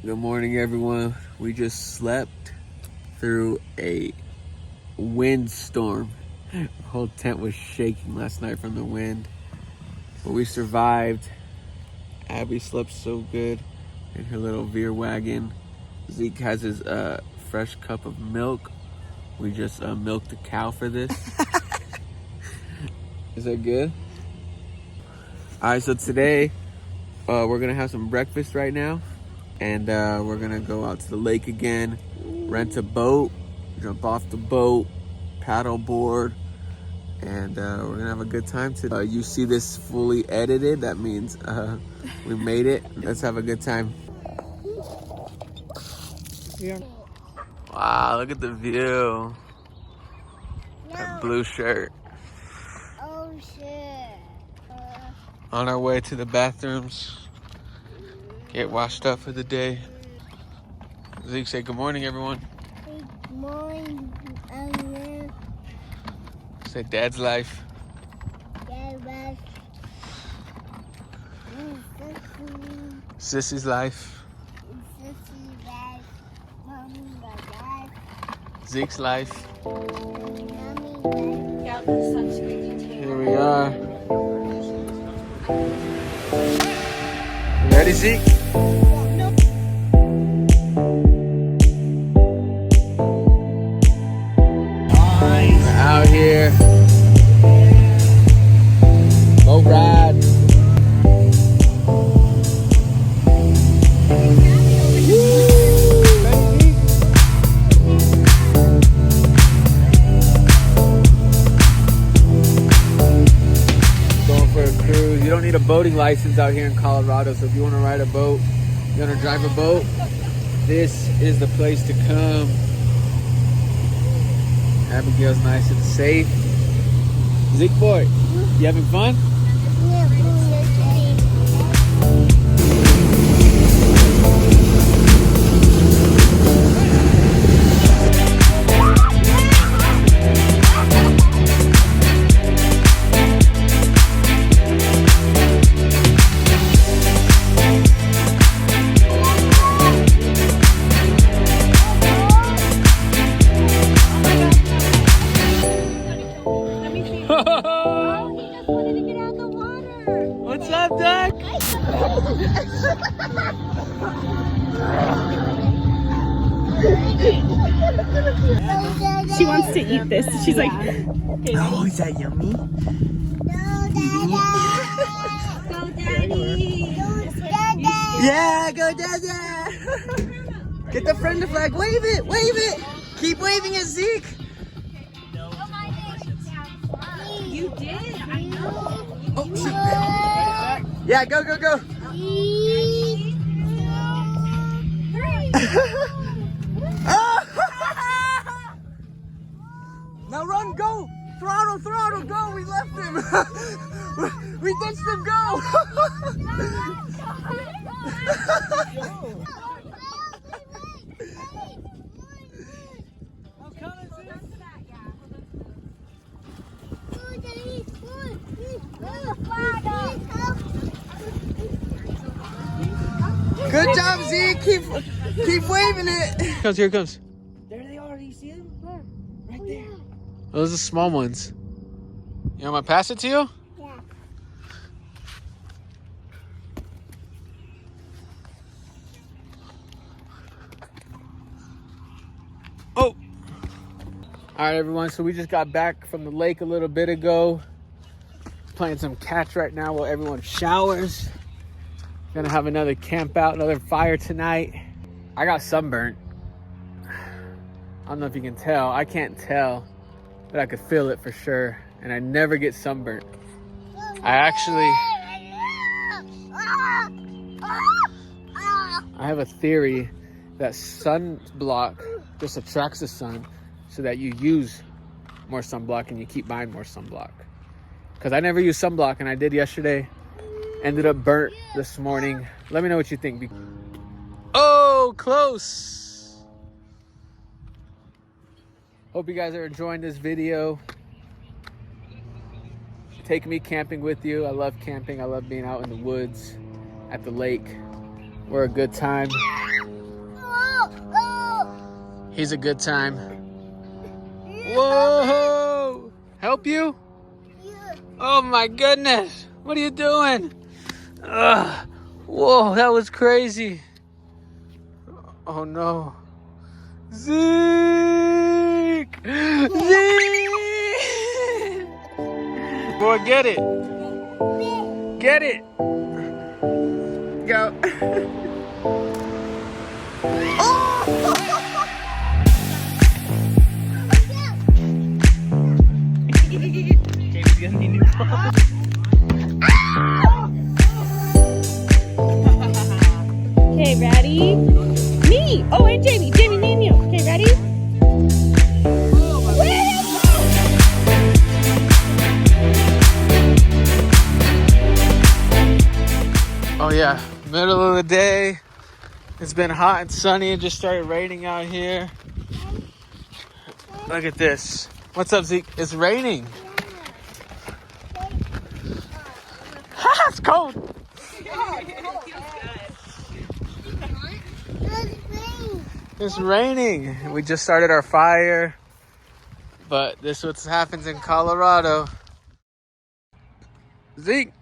Good morning, everyone. We just slept through a windstorm. The whole tent was shaking last night from the wind, but we survived. Abby slept so good in her little Veer wagon. Zeke has his fresh cup of milk. We just milked a cow for this. Is that good? All right, so today we're gonna have some breakfast right now. And we're gonna go out to the lake again, rent a boat, jump off the boat, paddle board, and we're gonna have a good time today. You see this fully edited, that means we made it. Let's have a good time. Yeah. Wow, look at the view. That blue shirt. Oh shit. On our way to the bathrooms. Get washed up for the day. Zeke, say good morning, everyone. Good morning, Ellen. Say Dad's life. Dad's life. Sissy's life. Sissy's life. Mommy's life. Zeke's life. Mommy's life. Here we are. Ready, Zeke? We're out here. Boat ride. Going for a cruise. You don't need a boating license out here in Colorado, so if you want to ride a boat, you want to drive a boat, this is the place to come. Abigail's nice and safe. Zeke boy, you having fun? What's up, Duck? She wants to eat this. She's like, Oh, is that yummy? Go, Daddy. Go, Daddy. Yeah, go Dada! Get the friendly flag. Wave it, wave it. Keep waving it, Zeke. you did. I know. Oh, shoot. Yeah, go, go, go. Now run, go! Throttle, throttle, go! We left him! we ditched him, go! Good job, Zeke! Keep waving it! Here it comes. There they are. Do you see them? Right there. Those are the small ones. You want me to pass it to you? Yeah. Oh! All right, everyone. So we just got back from the lake a little bit ago. Playing some catch right now while everyone showers. Gonna have another camp out, another fire tonight. I got sunburnt. I don't know if you can tell. I can't tell, but I could feel it for sure. And I never get sunburnt. I have a theory that sunblock just attracts the sun so that you use more sunblock and you keep buying more sunblock. Because I never use sunblock and I did yesterday. Ended up burnt this morning. Let me know what you think. Oh, close. Hope you guys are enjoying this video. Take me camping with you. I love camping. I love being out in the woods, at the lake. We're a good time. He's a good time. Whoa! Help you? Oh my goodness! What are you doing? Ugh. Whoa, that was crazy. Oh no. Zeke! Zeke! Boy, get it. Get it. Go. Jamie's gonna need new clothes. Okay, ready? Me! Oh, and Jamie! Jamie, me and you. Okay, ready? Oh yeah, middle of the day. It's been hot and sunny. It just started raining out here. Look at this. What's up, Zeke? It's raining. It's cold. It's raining. We just started our fire. But this is what happens in Colorado. Zeke.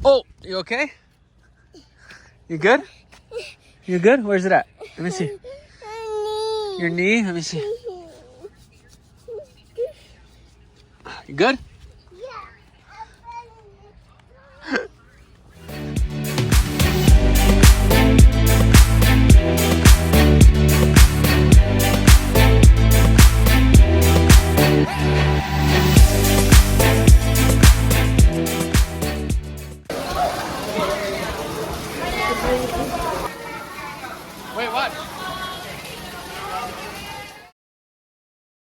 Oh, you okay? You good? You good? Where's it at? Let me see. Your knee? Let me see. You good? Wait, what?